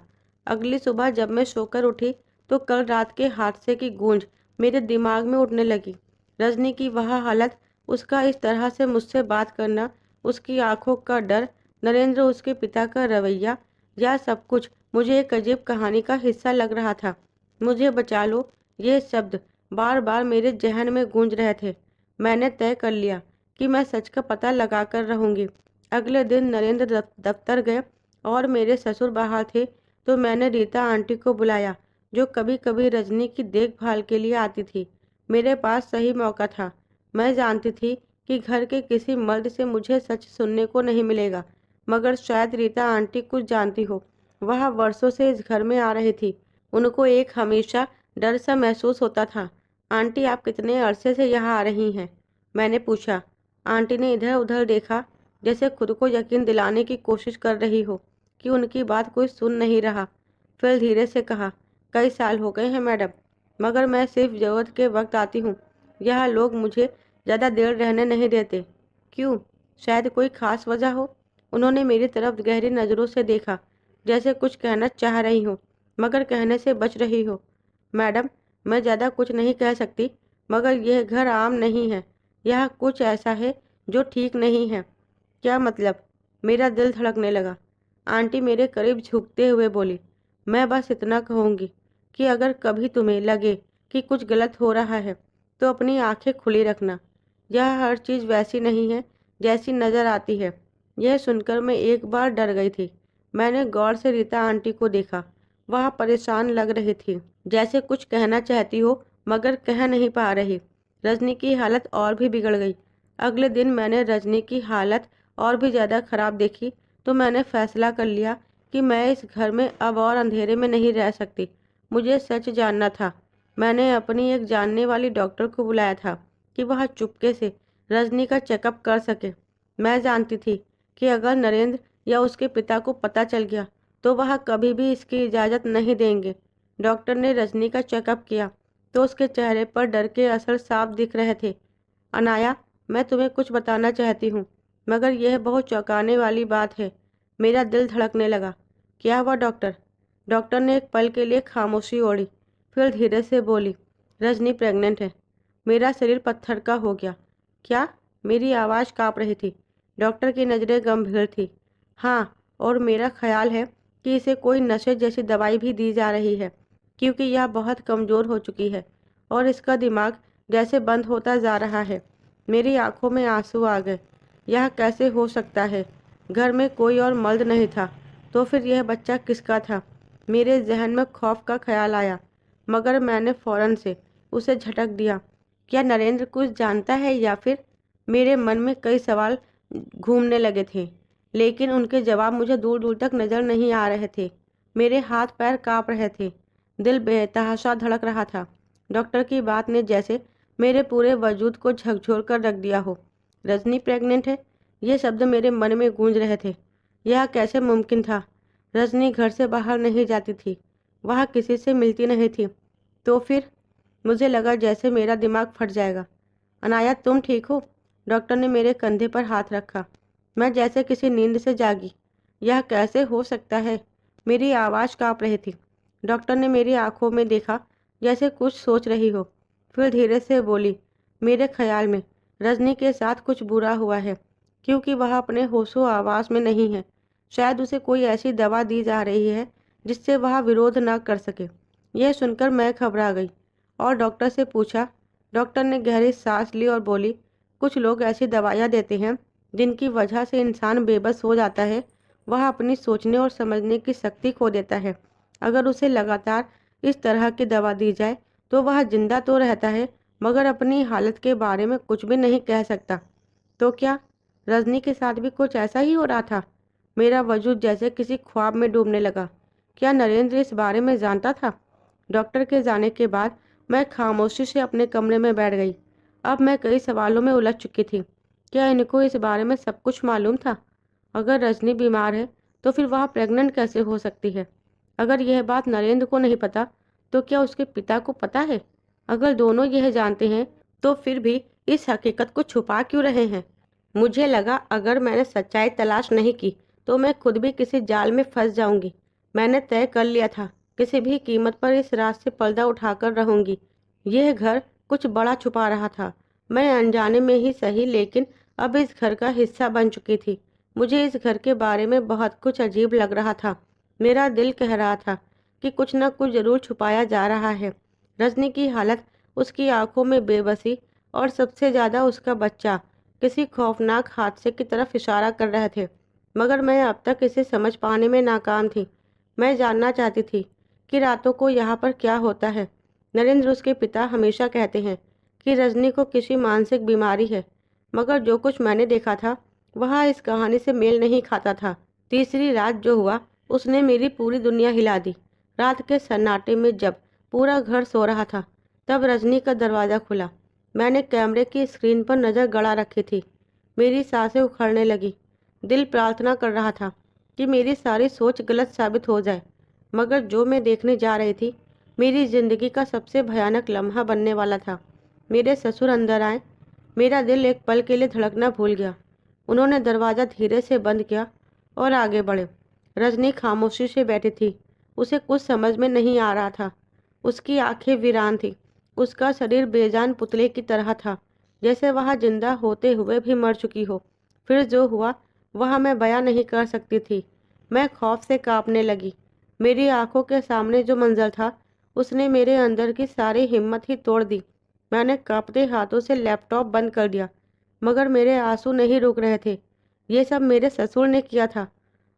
अगली सुबह जब मैं सोकर उठी तो कल रात के हादसे की गूंज मेरे दिमाग में उठने लगी। रजनी की वह हालत, उसका इस तरह से मुझसे बात करना, उसकी आंखों का डर, नरेंद्र उसके पिता का रवैया, यह सब कुछ मुझे एक अजीब कहानी का हिस्सा लग रहा था। मुझे बचा लो, ये शब्द बार बार मेरे जहन में गूंज रहे थे। मैंने तय कर लिया कि मैं सच का पता लगा कर रहूँगी। अगले दिन नरेंद्र दफ्तर गए और मेरे ससुर बाहर थे, तो मैंने रीता आंटी को बुलाया, जो कभी कभी रजनी की देखभाल के लिए आती थी। मेरे पास सही मौका था। मैं जानती थी कि घर के किसी मर्द से मुझे सच सुनने को नहीं मिलेगा, मगर शायद रीता आंटी कुछ जानती हो। वह वर्षों से इस घर में आ रही थी। उनको एक हमेशा डर सा महसूस होता था। आंटी, आप कितने अरसे से यहाँ आ रही हैं? मैंने पूछा। आंटी ने इधर उधर देखा, जैसे खुद को यकीन दिलाने की कोशिश कर रही हो कि उनकी बात कोई सुन नहीं रहा। फिर धीरे से कहा, कई साल हो गए हैं मैडम, मगर मैं सिर्फ ज़रूरत के वक्त आती हूँ। यह लोग मुझे ज़्यादा देर रहने नहीं देते। क्यों? शायद कोई ख़ास वजह हो। उन्होंने मेरी तरफ गहरी नज़रों से देखा, जैसे कुछ कहना चाह रही हो मगर कहने से बच रही हो। मैडम, मैं ज़्यादा कुछ नहीं कह सकती, मगर यह घर आम नहीं है। यह कुछ ऐसा है जो ठीक नहीं है। क्या मतलब? मेरा दिल धड़कने लगा। आंटी मेरे करीब झुकते हुए बोली, मैं बस इतना कहूँगी कि अगर कभी तुम्हें लगे कि कुछ गलत हो रहा है तो अपनी आंखें खुली रखना। यह हर चीज़ वैसी नहीं है जैसी नज़र आती है। यह सुनकर मैं एक बार डर गई थी। मैंने गौर से रीता आंटी को देखा। वह परेशान लग रही थी, जैसे कुछ कहना चाहती हो मगर कह नहीं पा रही। रजनी की हालत और भी बिगड़ गई। अगले दिन मैंने रजनी की हालत और भी ज़्यादा ख़राब देखी, तो मैंने फैसला कर लिया कि मैं इस घर में अब और अंधेरे में नहीं रह सकती। मुझे सच जानना था। मैंने अपनी एक जानने वाली डॉक्टर को बुलाया था कि वह चुपके से रजनी का चेकअप कर सके। मैं जानती थी कि अगर नरेंद्र या उसके पिता को पता चल गया तो वह कभी भी इसकी इजाज़त नहीं देंगे। डॉक्टर ने रजनी का चेकअप किया तो उसके चेहरे पर डर के असर साफ दिख रहे थे। अनाया, मैं तुम्हें कुछ बताना चाहती हूँ, मगर यह बहुत चौंकाने वाली बात है। मेरा दिल धड़कने लगा। क्या हुआ डॉक्टर? डॉक्टर ने एक पल के लिए खामोशी ओढ़ी, फिर धीरे से बोली, रजनी प्रेग्नेंट है। मेरा शरीर पत्थर का हो गया। क्या? मेरी आवाज़ काँप रही थी। डॉक्टर की नज़रें गंभीर थी। हाँ, और मेरा ख्याल है कि इसे कोई नशे जैसी दवाई भी दी जा रही है, क्योंकि यह बहुत कमज़ोर हो चुकी है और इसका दिमाग जैसे बंद होता जा रहा है। मेरी आंखों में आंसू आ गए। यह कैसे हो सकता है? घर में कोई और मर्द नहीं था, तो फिर यह बच्चा किसका था? मेरे जहन में खौफ का ख्याल आया, मगर मैंने फ़ौरन से उसे झटक दिया। क्या नरेंद्र कुछ जानता है या फिर? मेरे मन में कई सवाल घूमने लगे थे, लेकिन उनके जवाब मुझे दूर दूर तक नज़र नहीं आ रहे थे। मेरे हाथ पैर काँप रहे थे, दिल बेतहाशा धड़क रहा था। डॉक्टर की बात ने जैसे मेरे पूरे वजूद को झकझोर कर रख दिया हो। रजनी प्रेग्नेंट है, ये शब्द मेरे मन में गूंज रहे थे। यह कैसे मुमकिन था? रजनी घर से बाहर नहीं जाती थी, वह किसी से मिलती नहीं थी। तो फिर? मुझे लगा जैसे मेरा दिमाग फट जाएगा। अनाया, तुम ठीक हो? डॉक्टर ने मेरे कंधे पर हाथ रखा। मैं जैसे किसी नींद से जागी। यह कैसे हो सकता है? मेरी आवाज़ काँप रही थी। डॉक्टर ने मेरी आंखों में देखा, जैसे कुछ सोच रही हो। फिर धीरे से बोली, मेरे ख्याल में रजनी के साथ कुछ बुरा हुआ है, क्योंकि वह अपने होशो आवास में नहीं है। शायद उसे कोई ऐसी दवा दी जा रही है जिससे वह विरोध न कर सके। यह सुनकर मैं घबरा गई और डॉक्टर से पूछा। डॉक्टर ने गहरी सांस ली और बोली, कुछ लोग ऐसी दवाइयाँ देते हैं जिनकी वजह से इंसान बेबस हो जाता है। वह अपनी सोचने और समझने की शक्ति खो देता है। अगर उसे लगातार इस तरह की दवा दी जाए तो वह जिंदा तो रहता है, मगर अपनी हालत के बारे में कुछ भी नहीं कह सकता। तो क्या रजनी के साथ भी कुछ ऐसा ही हो रहा था? मेरा वजूद जैसे किसी ख्वाब में डूबने लगा। क्या नरेंद्र इस बारे में जानता था? डॉक्टर के जाने के बाद मैं खामोशी से अपने कमरे में बैठ गई। अब मैं कई सवालों में उलझ चुकी थी। क्या इनको इस बारे में सब कुछ मालूम था? अगर रजनी बीमार है तो फिर वह प्रेग्नेंट कैसे हो सकती है? अगर यह बात नरेंद्र को नहीं पता तो क्या उसके पिता को पता है? अगर दोनों यह जानते हैं तो फिर भी इस हकीकत को छुपा क्यों रहे हैं? मुझे लगा अगर मैंने सच्चाई तलाश नहीं की तो मैं खुद भी किसी जाल में फंस जाऊंगी। मैंने तय कर लिया था, किसी भी कीमत पर इस रात से पर्दा उठाकर रहूंगी। यह घर कुछ बड़ा छुपा रहा था। मैं अनजाने में ही सही, लेकिन अब इस घर का हिस्सा बन चुकी थी। मुझे इस घर के बारे में बहुत कुछ अजीब लग रहा था। मेरा दिल कह रहा था कि कुछ न कुछ जरूर छुपाया जा रहा है। रजनी की हालत, उसकी आंखों में बेबसी और सबसे ज़्यादा उसका बच्चा किसी खौफनाक हादसे की तरफ इशारा कर रहे थे, मगर मैं अब तक इसे समझ पाने में नाकाम थी। मैं जानना चाहती थी कि रातों को यहाँ पर क्या होता है। नरेंद्र, उसके पिता, हमेशा कहते हैं कि रजनी को किसी मानसिक बीमारी है, मगर जो कुछ मैंने देखा था वह इस कहानी से मेल नहीं खाता था। तीसरी रात जो हुआ उसने मेरी पूरी दुनिया हिला दी। रात के सन्नाटे में जब पूरा घर सो रहा था तब रजनी का दरवाज़ा खुला। मैंने कैमरे की स्क्रीन पर नज़र गड़ा रखी थी। मेरी सांसें उखड़ने लगी। दिल प्रार्थना कर रहा था कि मेरी सारी सोच गलत साबित हो जाए, मगर जो मैं देखने जा रही थी मेरी ज़िंदगी का सबसे भयानक लम्हा बनने वाला था। मेरे ससुर अंदर आए। मेरा दिल एक पल के लिए धड़कना भूल गया। उन्होंने दरवाज़ा धीरे से बंद किया और आगे बढ़े। रजनी खामोशी से बैठी थी। उसे कुछ समझ में नहीं आ रहा था। उसकी आंखें वीरान थी। उसका शरीर बेजान पुतले की तरह था, जैसे वह जिंदा होते हुए भी मर चुकी हो। फिर जो हुआ वह मैं बयां नहीं कर सकती थी। मैं खौफ से कांपने लगी। मेरी आंखों के सामने जो मंजर था उसने मेरे अंदर की सारी हिम्मत ही तोड़ दी। मैंने कांपते हाथों से लैपटॉप बंद कर दिया, मगर मेरे आंसू नहीं रुक रहे थे। ये सब मेरे ससुर ने किया था।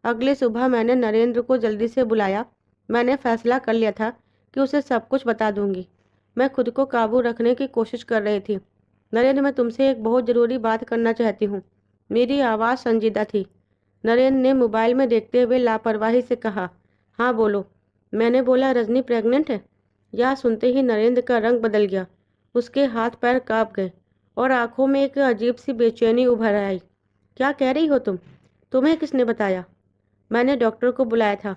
अगली सुबह मैंने नरेंद्र को जल्दी से बुलाया। मैंने फैसला कर लिया था कि उसे सब कुछ बता दूंगी। मैं खुद को काबू रखने की कोशिश कर रही थी। नरेंद्र, मैं तुमसे एक बहुत ज़रूरी बात करना चाहती हूँ। मेरी आवाज़ संजीदा थी। नरेंद्र ने मोबाइल में देखते हुए लापरवाही से कहा, हाँ बोलो। मैंने बोला, रजनी प्रेग्नेंट है। यह सुनते ही नरेंद्र का रंग बदल गया। उसके हाथ पैर कांप गए और आंखों में एक अजीब सी बेचैनी उभर आई। क्या कह रही हो तुम? तुम्हें किसने बताया? मैंने डॉक्टर को बुलाया था।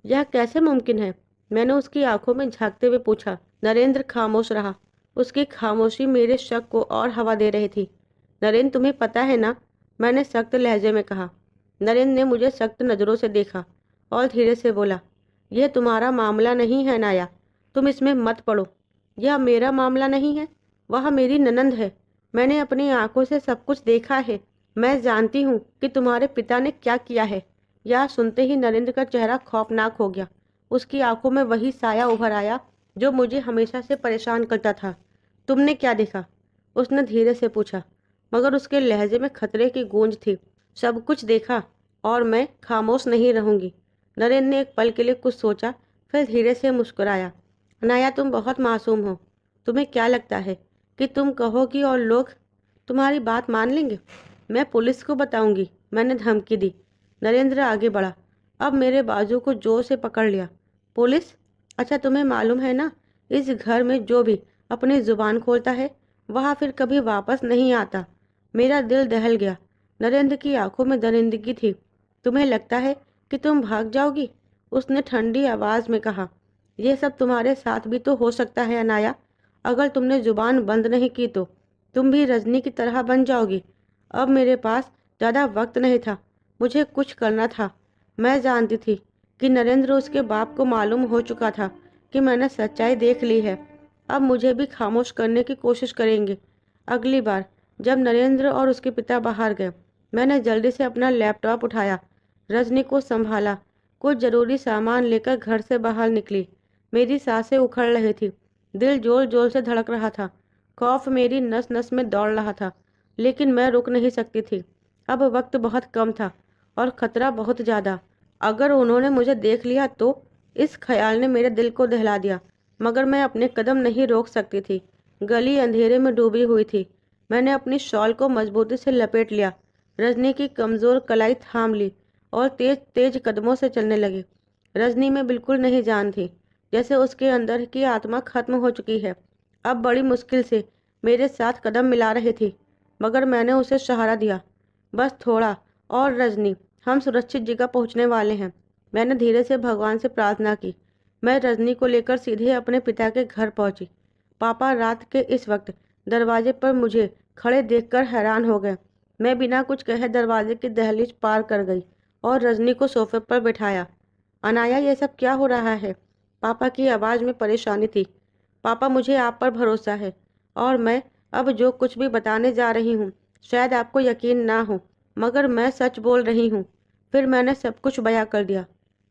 यह कैसे मुमकिन है? मैंने उसकी आंखों में झांकते हुए पूछा। नरेंद्र खामोश रहा। उसकी खामोशी मेरे शक को और हवा दे रही थी। नरेंद्र, तुम्हें पता है ना? मैंने सख्त लहजे में कहा। नरेंद्र ने मुझे सख्त नज़रों से देखा और धीरे से बोला, यह तुम्हारा मामला नहीं है नाया, तुम इसमें मत पड़ो। यह मेरा मामला नहीं है, वह मेरी ननंद है। मैंने अपनी आंखों से सब कुछ देखा है। मैं जानती हूँ कि तुम्हारे पिता ने क्या किया है। यह सुनते ही नरेंद्र का चेहरा खौफनाक हो गया। उसकी आंखों में वही साया उभर आया जो मुझे हमेशा से परेशान करता था। तुमने क्या देखा? उसने धीरे से पूछा, मगर उसके लहजे में खतरे की गूंज थी। सब कुछ देखा, और मैं खामोश नहीं रहूंगी। नरेंद्र ने एक पल के लिए कुछ सोचा, फिर धीरे से मुस्कुराया। अनाया, तुम बहुत मासूम हो। तुम्हें क्या लगता है कि तुम कहोगी और लोग तुम्हारी बात मान लेंगे? मैं पुलिस को बताऊंगी, मैंने धमकी दी। नरेंद्र आगे बढ़ा, अब मेरे बाजू को जोर से पकड़ लिया। पुलिस? अच्छा, तुम्हें मालूम है ना, इस घर में जो भी अपनी जुबान खोलता है वह फिर कभी वापस नहीं आता। मेरा दिल दहल गया। नरेंद्र की आंखों में दरिंदगी थी। तुम्हें लगता है कि तुम भाग जाओगी? उसने ठंडी आवाज में कहा। यह सब तुम्हारे साथ भी तो हो सकता है अनाया। अगर तुमने जुबान बंद नहीं की तो तुम भी रजनी की तरह बन जाओगी। अब मेरे पास ज़्यादा वक्त नहीं था, मुझे कुछ करना था। मैं जानती थी कि नरेंद्र उसके बाप को मालूम हो चुका था कि मैंने सच्चाई देख ली है। अब मुझे भी खामोश करने की कोशिश करेंगे। अगली बार जब नरेंद्र और उसके पिता बाहर गए, मैंने जल्दी से अपना लैपटॉप उठाया, रजनी को संभाला, कुछ ज़रूरी सामान लेकर घर से बाहर निकली। मेरी सांसें उखड़ रही थी, दिल जोर जोर से धड़क रहा था, खौफ मेरी नस नस में दौड़ रहा था, लेकिन मैं रुक नहीं सकती थी। अब वक्त बहुत कम था और खतरा बहुत ज़्यादा। अगर उन्होंने मुझे देख लिया तो? इस ख्याल ने मेरे दिल को दहला दिया, मगर मैं अपने कदम नहीं रोक सकती थी। गली अंधेरे में डूबी हुई थी। मैंने अपनी शॉल को मजबूती से लपेट लिया, रजनी की कमज़ोर कलाई थाम ली और तेज तेज कदमों से चलने लगी। रजनी में बिल्कुल नहीं जान थी, जैसे उसके अंदर की आत्मा खत्म हो चुकी है। अब बड़ी मुश्किल से मेरे साथ कदम मिला रही थी, मगर मैंने उसे सहारा दिया। बस थोड़ा और रजनी, हम सुरक्षित जगह पहुंचने वाले हैं। मैंने धीरे से भगवान से प्रार्थना की। मैं रजनी को लेकर सीधे अपने पिता के घर पहुंची। पापा रात के इस वक्त दरवाजे पर मुझे खड़े देखकर हैरान हो गए। मैं बिना कुछ कहे दरवाजे की दहलीज पार कर गई और रजनी को सोफे पर बिठाया। अनाया, ये सब क्या हो रहा है? पापा की आवाज़ में परेशानी थी। पापा, मुझे आप पर भरोसा है, और मैं अब जो कुछ भी बताने जा रही हूँ शायद आपको यकीन ना हो, मगर मैं सच बोल रही हूँ। फिर मैंने सब कुछ बयां कर दिया।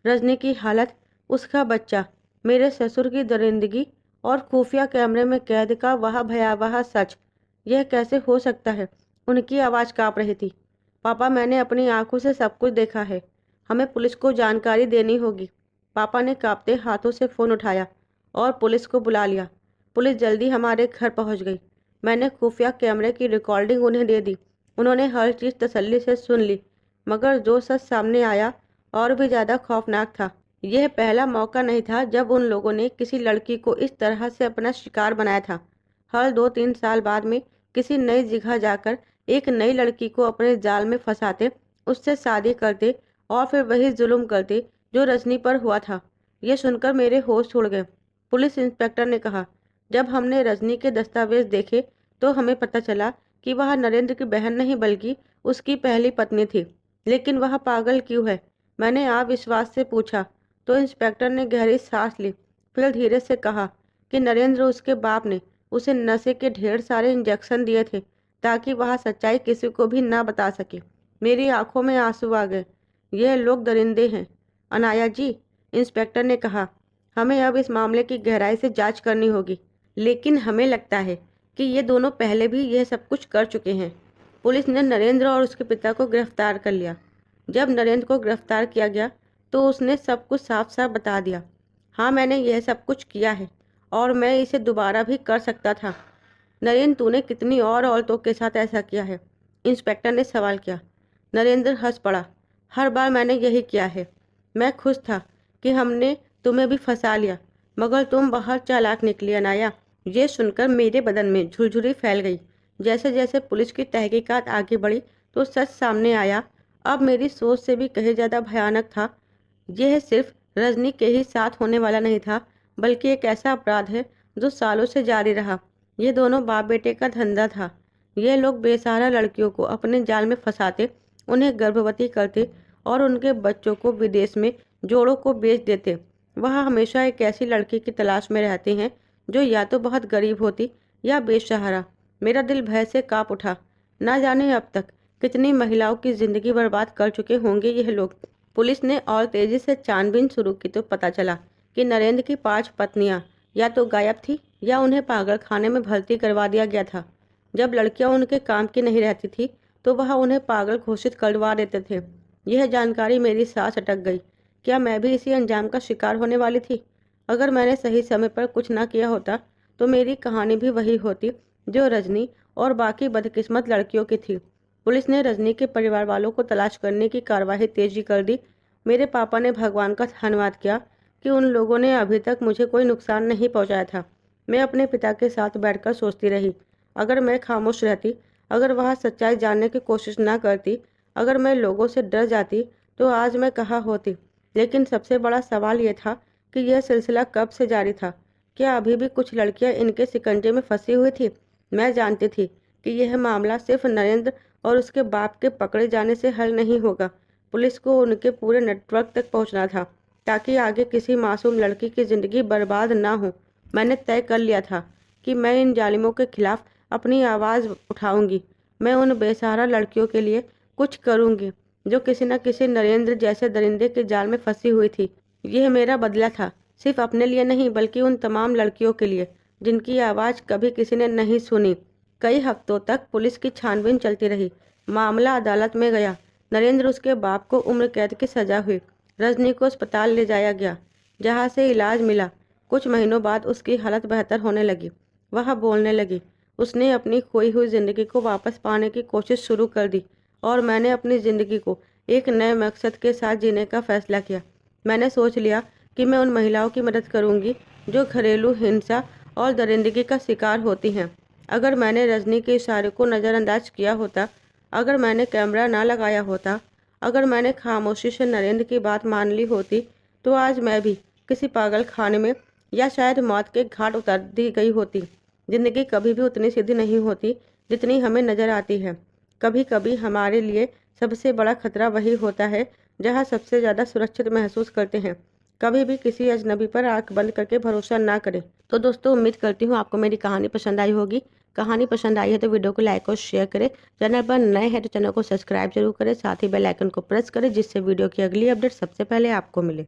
रजनी की हालत, उसका बच्चा, मेरे ससुर की दरिंदगी और खुफिया कैमरे में कैद का वह भयावह सच। यह कैसे हो सकता है? उनकी आवाज़ काँप रही थी। पापा, मैंने अपनी आंखों से सब कुछ देखा है। हमें पुलिस को जानकारी देनी होगी। पापा ने कांपते हाथों से फ़ोन उठाया और पुलिस को बुला लिया। पुलिस जल्दी हमारे घर पहुंच गई। मैंने खुफिया कैमरे की रिकॉर्डिंग उन्हें दे दी। उन्होंने हर चीज़ तसल्ली से सुन ली, मगर जो सच सामने आया और भी ज़्यादा खौफनाक था। यह पहला मौका नहीं था जब उन लोगों ने किसी लड़की को इस तरह से अपना शिकार बनाया था। हर 2-3 साल बाद में किसी नई जगह जाकर एक नई लड़की को अपने जाल में फंसाते, उससे शादी करते और फिर वही जुल्म करते जो रजनी पर हुआ था। यह सुनकर मेरे होश उड़ गए। पुलिस इंस्पेक्टर ने कहा, जब हमने रजनी के दस्तावेज देखे तो हमें पता चला कि वह नरेंद्र की बहन नहीं बल्कि उसकी पहली पत्नी थी। लेकिन वह पागल क्यों है? मैंने अविश्वास से पूछा तो इंस्पेक्टर ने गहरी सांस ली, फिर धीरे से कहा कि नरेंद्र, उसके बाप ने उसे नशे के ढेर सारे इंजेक्शन दिए थे ताकि वह सच्चाई किसी को भी ना बता सके। मेरी आंखों में आंसू आ गए। यह लोग दरिंदे हैं। अनाया जी, इंस्पेक्टर ने कहा, हमें अब इस मामले की गहराई से जांच करनी होगी, लेकिन हमें लगता है कि ये दोनों पहले भी यह सब कुछ कर चुके हैं। पुलिस ने नरेंद्र और उसके पिता को गिरफ्तार कर लिया। जब नरेंद्र को गिरफ्तार किया गया तो उसने सब कुछ साफ साफ बता दिया। हाँ, मैंने यह सब कुछ किया है और मैं इसे दोबारा भी कर सकता था। नरेंद्र, तूने कितनी और औरतों के साथ ऐसा किया है? इंस्पेक्टर ने सवाल किया। नरेंद्र हंस पड़ा। हर बार मैंने यही किया है। मैं खुश था कि हमने तुम्हें भी फंसा लिया, मगर तुम बहुत चालाक निकली अनाया। ये सुनकर मेरे बदन में झुरझुरी फैल गई। जैसे जैसे पुलिस की तहकीकात आगे बढ़ी तो सच सामने आया। अब मेरी सोच से भी कहीं ज़्यादा भयानक था। यह सिर्फ रजनी के ही साथ होने वाला नहीं था, बल्कि एक ऐसा अपराध है जो सालों से जारी रहा। ये दोनों बाप बेटे का धंधा था। ये लोग बेसहारा लड़कियों को अपने जाल में फंसाते, उन्हें गर्भवती करते और उनके बच्चों को विदेश में जोड़ों को बेच देते। वह हमेशा एक ऐसी लड़की की तलाश में रहते हैं जो या तो बहुत गरीब होती या बेसहारा। मेरा दिल भय से कांप उठा। ना जाने अब तक कितनी महिलाओं की जिंदगी बर्बाद कर चुके होंगे यह लोग। पुलिस ने और तेजी से छानबीन शुरू की तो पता चला कि नरेंद्र की 5 पत्नियां या तो गायब थी या उन्हें पागल खाने में भर्ती करवा दिया गया था। जब लड़कियां उनके काम की नहीं रहती थी तो वह उन्हें पागल घोषित करवा देते थे। यह जानकारी मेरी सांस अटक गई। क्या मैं भी इसी अंजाम का शिकार होने वाली थी? अगर मैंने सही समय पर कुछ ना किया होता तो मेरी कहानी भी वही होती जो रजनी और बाकी बदकिस्मत लड़कियों की थी। पुलिस ने रजनी के परिवार वालों को तलाश करने की कार्रवाई तेजी कर दी। मेरे पापा ने भगवान का धन्यवाद किया कि उन लोगों ने अभी तक मुझे कोई नुकसान नहीं पहुंचाया था। मैं अपने पिता के साथ बैठकर सोचती रही, अगर मैं खामोश रहती, अगर वह सच्चाई जानने की कोशिश ना करती, अगर मैं लोगों से डर जाती तो आज मैं कहाँ होती। लेकिन सबसे बड़ा सवाल ये था कि यह सिलसिला कब से जारी था। क्या अभी भी कुछ लड़कियां इनके शिकंजे में फंसी हुई थी? मैं जानती थी कि यह मामला सिर्फ नरेंद्र और उसके बाप के पकड़े जाने से हल नहीं होगा। पुलिस को उनके पूरे नेटवर्क तक पहुंचना था ताकि आगे किसी मासूम लड़की की जिंदगी बर्बाद ना हो। मैंने तय कर लिया था कि मैं इन जालिमों के खिलाफ अपनी आवाज़ उठाऊंगी। मैं उन बेसहारा लड़कियों के लिए कुछ करूंगी जो किसी न किसी नरेंद्र जैसे दरिंदे के जाल में फंसी हुई थी। यह मेरा बदला था, सिर्फ अपने लिए नहीं बल्कि उन तमाम लड़कियों के लिए जिनकी आवाज़ कभी किसी ने नहीं सुनी। कई हफ्तों तक पुलिस की छानबीन चलती रही। मामला अदालत में गया। नरेंद्र उसके बाप को उम्र कैद की सजा हुई। रजनी को अस्पताल ले जाया गया जहां से इलाज मिला। कुछ महीनों बाद उसकी हालत बेहतर होने लगी। वह बोलने लगी। उसने अपनी खोई हुई जिंदगी को वापस पाने की कोशिश शुरू कर दी और मैंने अपनी ज़िंदगी को एक नए मकसद के साथ जीने का फैसला किया। मैंने सोच लिया कि मैं उन महिलाओं की मदद करूंगी जो घरेलू हिंसा और दरिंदगी का शिकार होती हैं। अगर मैंने रजनी के इशारे को नज़रअंदाज किया होता, अगर मैंने कैमरा ना लगाया होता, अगर मैंने खामोशी से नरेंद्र की बात मान ली होती, तो आज मैं भी किसी पागल खाने में या शायद मौत के घाट उतार दी गई होती। ज़िंदगी कभी भी उतनी सीधी नहीं होती जितनी हमें नज़र आती है। कभी कभी हमारे लिए सबसे बड़ा खतरा वही होता है जहाँ सबसे ज़्यादा सुरक्षित महसूस करते हैं। कभी भी किसी अजनबी पर आंख बंद करके भरोसा ना करें। तो दोस्तों, उम्मीद करती हूँ आपको मेरी कहानी पसंद आई होगी। कहानी पसंद आई है तो वीडियो को लाइक और शेयर करें। चैनल पर नए हैं तो चैनल को सब्सक्राइब जरूर करें। साथ ही बेल आइकन को प्रेस करें जिससे वीडियो की अगली अपडेट सबसे पहले आपको मिले।